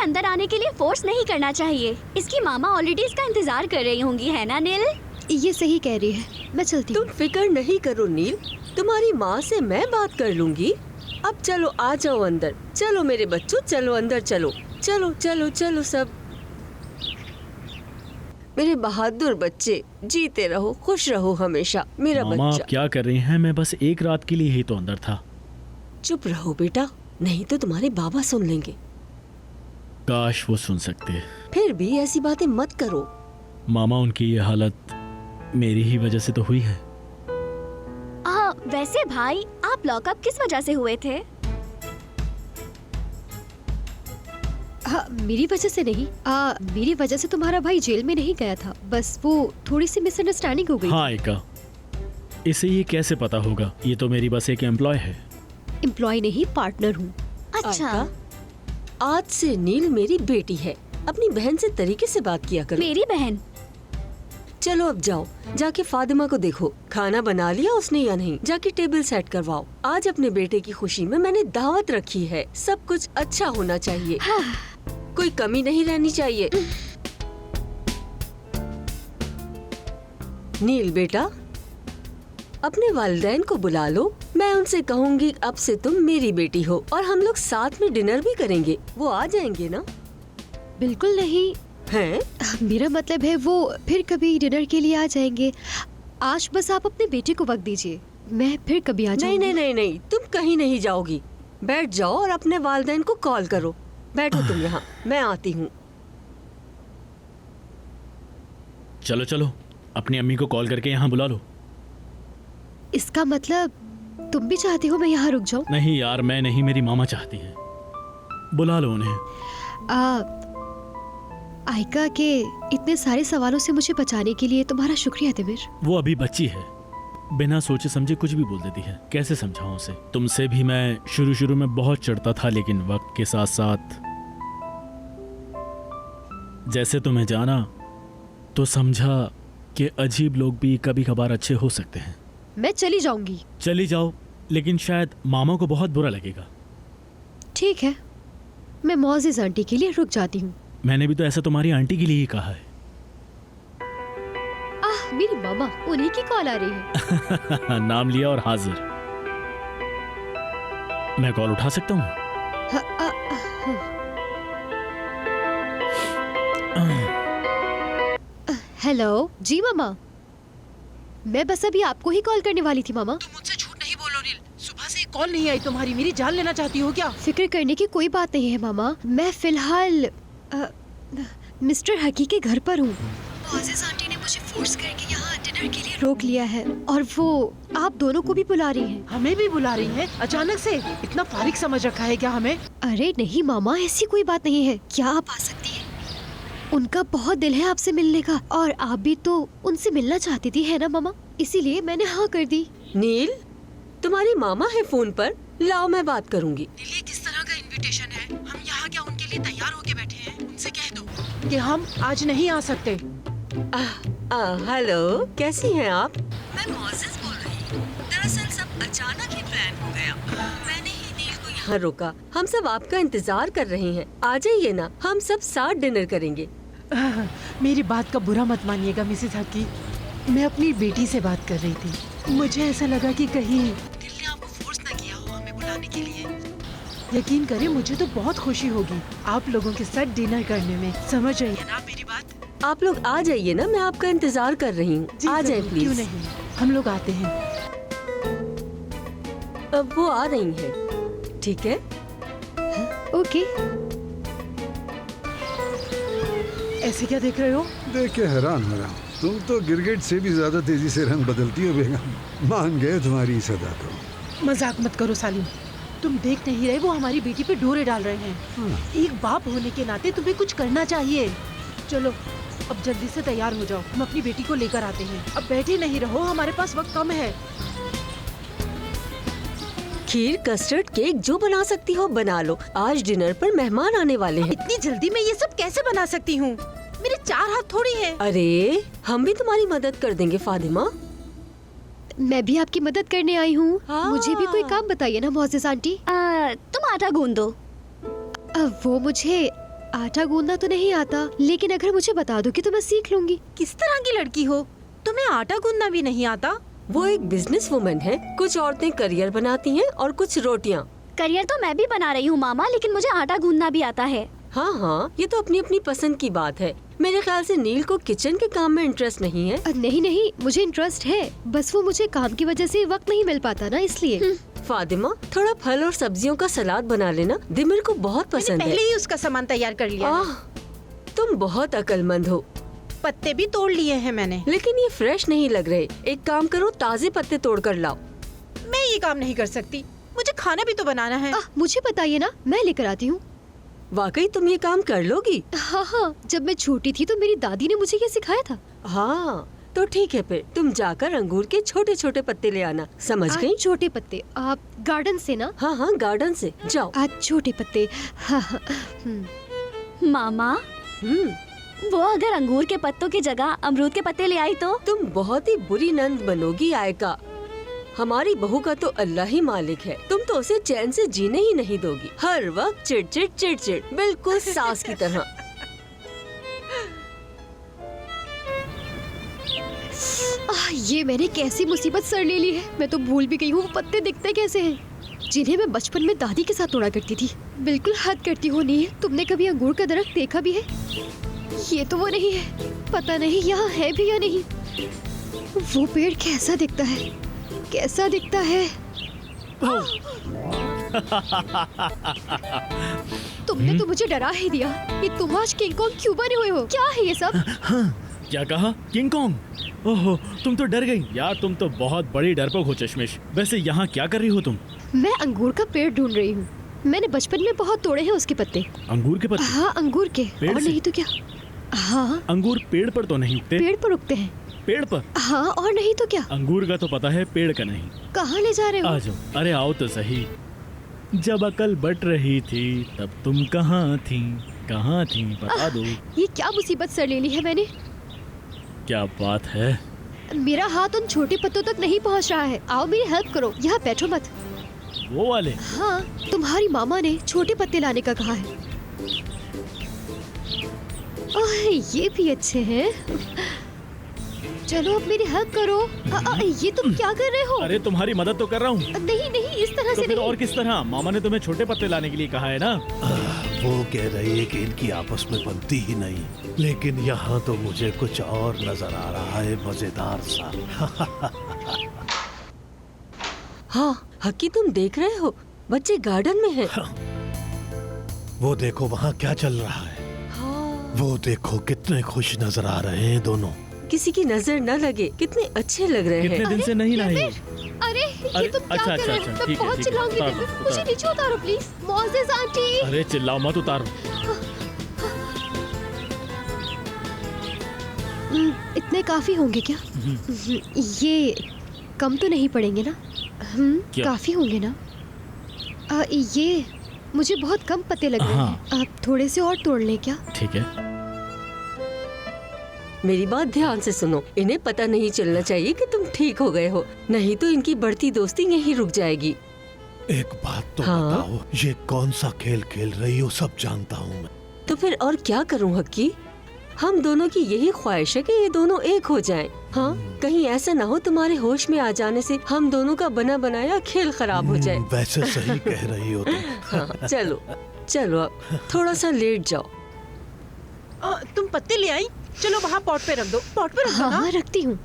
अंदर आने के लिए फोर्स नहीं करना चाहिए। इसकी मामा ऑलरेडी इसका इंतजार कर रही होंगी, है ना नील? ये सही कह रही है, मैं चलती हूँ। तुम फिक्र नहीं करो नील, तुम्हारी माँ से मैं बात कर लूंगी। अब चलो आ जाओ अंदर। चलो मेरे बच्चों, चलो अंदर चलो। चलो चलो चलो सब। मेरे बहादुर बच्चे, जीते रहो, खुश रहो हमेशा मेरा मामा बच्चा। आप क्या कर रही हैं? मैं बस एक रात के लिए ही तो अंदर था। चुप रहो बेटा, नहीं तो तुम्हारे बाबा सुन लेंगे। काश वो सुन सकते। फिर भी ऐसी बातें मत करो। मामा उनकी ये हालत मेरी ही वजह से तो हुई है। वैसे भाई आप लॉकअप किस वजह से हुए थे? हाँ, मेरी वजह से नहीं। मेरी वजह से तुम्हारा भाई जेल में नहीं गया था, बस वो थोड़ी सी मिसअंडरस्टैंडिंग हो गई। हाँ आयका, इसे ये कैसे पता होगा? ये तो मेरी बस एक एम्प्लॉय है। एम्प्लॉय नहीं, पार्टनर हूँ। अच्छा, आज से नील मेरी बेटी है। अपनी बहन से तरीके से बात किया करो। मेरी बहन। चलो अब जाओ, जाके फातिमा को देखो खाना बना लिया उसने या नहीं। जाके टेबल सेट करवाओ। आज अपने बेटे की खुशी में मैंने दावत रखी है। सब कुछ अच्छा होना चाहिए। कोई कमी नहीं रहनी चाहिए। नील बेटा, अपने वालिदैन को बुला लो। मैं उनसे कहूँगी अब से तुम मेरी बेटी हो और हम लोग साथ में डिनर भी करेंगे। वो आ जाएंगे ना? बिल्कुल नहीं हैं? मेरा मतलब है वो फिर कभी डिनर के लिए आ जाएंगे। आज बस आप अपने बेटे को वक्त दीजिए, मैं फिर कभी आ जाऊंगी। नहीं नहीं नहीं नहीं, तुम कहीं नहीं जाओगी। बैठ जाओ और अपने वालिदैन को कॉल करो। बैठो तुम यहाँ, मैं आती हूँ। चलो चलो, अपनी अम्मी को कॉल करके यहाँ बुला लो। इसका मतलब तुम भी चाहते हो मैं यहाँ रुक जाऊँ? नहीं यार, मैं नहीं, मेरी मामा चाहती हैं। बुला लो उन्हें। आयका के इतने सारे सवालों से मुझे बचाने के लिए तुम्हारा शुक्रिया तिमिर। वो अभी बच्ची है, बिना सोचे समझे कुछ भी बोल देती है। कैसे समझाऊं उसे? तुमसे भी मैं शुरू में बहुत चिढ़ता था, लेकिन वक्त के साथ साथ जैसे तुम्हें जाना तो समझा कि अजीब लोग भी कभी कभार अच्छे हो सकते हैं। मैं चली जाऊंगी। चली जाओ, लेकिन शायद मामा को बहुत बुरा लगेगा। ठीक है, मैं मोअज़्ज़िज़ आंटी के लिए रुक जाती हूँ। मैंने भी तो ऐसा तुम्हारी आंटी के लिए ही कहा है। मेरी मामा, उन्हीं की कॉल आ रही है। नाम लिया और हाजिर। मैं कॉल उठा सकता हूँ? हेलो जी मामा, मैं बस अभी आपको ही कॉल करने वाली थी मामा। तुम मुझसे झूठ नहीं बोलो नील, सुबह से कॉल नहीं आई तुम्हारी। मेरी जान लेना चाहती हो क्या? फिक्र करने की कोई बात नहीं है मामा, मैं फिलहाल मिस्टर हकी के घर पर हूँ। मोअज़्ज़िज़ आंटी ने मुझे फोर्स करके यहाँ डिनर के लिए रोक लिया है और वो आप दोनों को भी बुला रही हैं। हमें भी बुला रही हैं? अचानक से? इतना फारिग समझ रखा है क्या हमें? अरे नहीं मामा, ऐसी कोई बात नहीं है। क्या आप आ सकती हैं? उनका बहुत दिल है आपसे मिलने का और आप भी तो उनसे मिलना चाहती थी, है ना मामा? इसीलिए मैंने हाँ कर दी। नील, तुम्हारी मामा है फोन पर, लाओ मैं बात करूँगी। ये किस तरह का इनविटेशन है? हम यहाँ क्या उनके लिए तैयार होके बैठे हैं? उनसे कह दो कि हम आज नहीं आ सकते। हेलो, कैसी हैं आप? मैं मोअज़्ज़िज़ बोल रही हूँ। दरअसल सब अचानक ही प्लान हो गया। मैंने ही नील को यहाँ रोका। हम सब आपका इंतजार कर रहे हैं, आ जाइए ना, हम सब साथ डिनर करेंगे। मेरी बात का बुरा मत मानिएगा मिसेस हकी, मैं अपनी बेटी से बात कर रही थी। मुझे ऐसा लगा कि कहीं दिल ने आपको फोर्स न किया हो हमें बुलाने के लिए। यकीन करें, मुझे तो बहुत खुशी होगी आप लोगों के साथ डिनर करने में। समझ रही है ना मेरी बात? आप लोग आ जाइए ना, मैं आपका इंतजार कर रही हूँ। आ जाए प्लीज। क्यों नहीं, हम लोग आते हैं। अब वो आ रही हैं, ठीक है? ओके। ऐसे क्या देख रहे हो? देख के हैरान हो रहा हूँ। तुम तो गिरगिट से भी ज्यादा तेजी से रंग बदलती हो बेगम। मान गए तुम्हारी इस अदा को। मजाक मत करो सालिम, तुम देख नहीं रहे वो हमारी बेटी पे डोरे डाल रहे हैं। एक बाप होने के नाते तुम्हें कुछ करना चाहिए। चलो अब जल्दी से तैयार हो जाओ, हम अपनी बेटी को लेकर आते हैं। अब बैठे नहीं रहो, हमारे पास वक्त कम है। खीर, कस्टर्ड, केक जो बना सकती हो बना लो। आज डिनर पर मेहमान आने वाले हैं। इतनी जल्दी मैं ये सब कैसे बना सकती हूँ? मेरे 4 हाथ थोड़ी है। अरे हम भी तुम्हारी मदद कर देंगे फातिमा। मैं भी आपकी मदद करने आई हूँ। हाँ। मुझे भी कोई काम बताइए ना मोअज़्ज़िज़ आंटी। तुम आटा गूंद दो। वो मुझे आटा गूंदना तो नहीं आता, लेकिन अगर मुझे बता दोगे तो मैं सीख लूंगी। किस तरह की लड़की हो, तुम्हें आटा गूंदना भी नहीं आता? वो एक बिजनेस वुमन है। कुछ औरतें करियर बनाती हैं और कुछ रोटियां। करियर तो मैं भी बना रही हूँ मामा, लेकिन मुझे आटा गूंदना भी आता है। हाँ हाँ, ये तो अपनी अपनी पसंद की बात है। मेरे ख्याल से नील को किचन के काम में इंटरेस्ट नहीं है। नहीं नहीं, मुझे इंटरेस्ट है, बस वो मुझे काम की वजह से वक्त नहीं मिल पाता ना, इसलिए। फातिमा, थोड़ा फल और सब्जियों का सलाद बना लेना, दिमिर को बहुत पसंद है। पहले ही उसका सामान तैयार कर लिया है। आह, तुम बहुत अक्लमंद हो। पत्ते भी तोड़ लिए हैं मैंने। लेकिन ये फ्रेश नहीं लग रहे। एक काम करो, ताजे पत्ते तोड़ कर लाओ। मैं ये काम नहीं कर सकती, मुझे खाना भी तो बनाना है। मुझे बताइए ना, मैं लेकर आती हूँ। वाकई तुम ये काम कर लोगी? हाँ हाँ, जब मैं छोटी थी तो मेरी दादी ने मुझे ये सिखाया था। हाँ तो ठीक है, फिर तुम जाकर अंगूर के छोटे छोटे पत्ते ले आना। समझ गई? छोटे पत्ते आप गार्डन से ना? हाँ हाँ, गार्डन से जाओ। आज छोटे पत्ते। हाँ हाँ। मामा, हम्म, वो अगर अंगूर के पत्तों की जगह अमरूद के पत्ते ले आई तो? तुम बहुत ही बुरी नंद बनोगी आयका। हमारी बहू का तो अल्लाह ही मालिक है। तुम तो उसे चैन से जीने ही नहीं दोगी। हर वक्त चिड़चिड़ चिड़चिड़, बिल्कुल सास की तरह। ये मैंने कैसी मुसीबत सर ले ली है। मैं तो भूल भी गई हूँ वो पत्ते दिखते कैसे हैं, जिन्हें मैं बचपन में दादी के साथ तोड़ा करती थी। बिल्कुल हद करती हो नहीं है। तुमने कभी अंगूर का दरख्त देखा भी है? ये तो वो नहीं है, पता नहीं यहाँ है भी या नहीं। वो पेड़ कैसा दिखता है, कैसा दिखता है? तुमने तो मुझे डरा ही दिया। ये तुम आज किंग कॉन्ग क्यों बने हुए हो? क्या है ये सब? क्या कहा? King Kong? ओहो, तुम तो डर गई यार। तुम तो बहुत बड़ी डरपोक हो चश्मिश। वैसे यहाँ क्या कर रही हो तुम? मैं अंगूर का पेड़ ढूंढ रही हूँ। मैंने बचपन में बहुत तोड़े हैं उसके पत्ते। अंगूर के पत्ते? हाँ, अंगूर के। पेड़ और से? नहीं तो क्या। हाँ, अंगूर पेड़ पर तो नहीं उगते। पेड़ पर उगते हैं। पेड़ पर? हाँ, और नहीं तो क्या। अंगूर का तो पता है, पेड़ का नहीं। कहाँ ले जा रहे हो? आ जाओ। अरे आओ तो सही। जब अकल बट रही थी तब तुम कहाँ थी? कहाँ थी बता दो। ये क्या मुसीबत सर ले ली है मैंने? क्या बात है? मेरा हाथ उन छोटे पत्तों तक नहीं पहुंच रहा है। आओ मेरी हेल्प करो। यहाँ बैठो मत। वो वाले? हाँ, तुम्हारी मामा ने छोटे पत्ते लाने का कहा है। ओह, ये भी अच्छे हैं। चलो अब मेरी हेल्प करो। ये तुम क्या कर रहे हो? अरे तुम्हारी मदद तो कर रहा हूँ। नहीं नहीं, इस तरह तो से फिर नहीं। और किस तरह? मामा ने तुम्हें छोटे पत्ते लाने के लिए कहा है ना? वो कह रही है कि इनकी आपस में बनती ही नहीं, लेकिन यहाँ तो मुझे कुछ और नजर आ रहा है, मजेदार सा। हाँ हकी, तुम देख रहे हो बच्चे गार्डन में हैं। वो देखो वहाँ क्या चल रहा है। हाँ, वो देखो कितने खुश नजर आ रहे हैं दोनों। किसी की नजर न लगे, कितने अच्छे लग रहे कितने हैं। दिन से नहीं नहाई? अरे ये अरे, तुम क्या अच्छा, कर रहे हो? अच्छा, मैं ठीक है, बहुत ठीक है। चिल्लाऊंगी। उतारो, मुझे उतारो। नीचे उतारो प्लीज। Moses aunty. अरे चिल्लाओ मत, उतारो। इतने काफी होंगे क्या? ये कम तो नहीं पड़ेंगे ना? क्या? काफी होंगे ना? ये मुझे बहुत कम पत्ते लग रहे हाँ। हैं। आप थोड़े से और तोड़ लें क्या? ठीक है। मेरी बात ध्यान से सुनो। इन्हें पता नहीं चलना चाहिए कि तुम ठीक हो गए हो, नहीं तो इनकी बढ़ती दोस्ती यहीं रुक जाएगी। एक बात तो हाँ? बताओ, ये कौन सा खेल खेल रही हो? सब जानता हूँ मैं। तो फिर और क्या करूं हक्की? हम दोनों की यही ख्वाहिश है कि ये दोनों एक हो जाएं। हाँ, कहीं ऐसा ना हो तुम्हारे होश में आ जाने से हम दोनों का बना बनाया खेल खराब हो जाए। वैसे सही कह रही हो तुम। हाँ, चलो चलो अब थोड़ा सा लेट जाओ। तुम पत्ते ले आई? चलो वहाँ पॉट पे रख दो। पॉट पे रख दो हाँ ना। हाँ, रखती हूँ।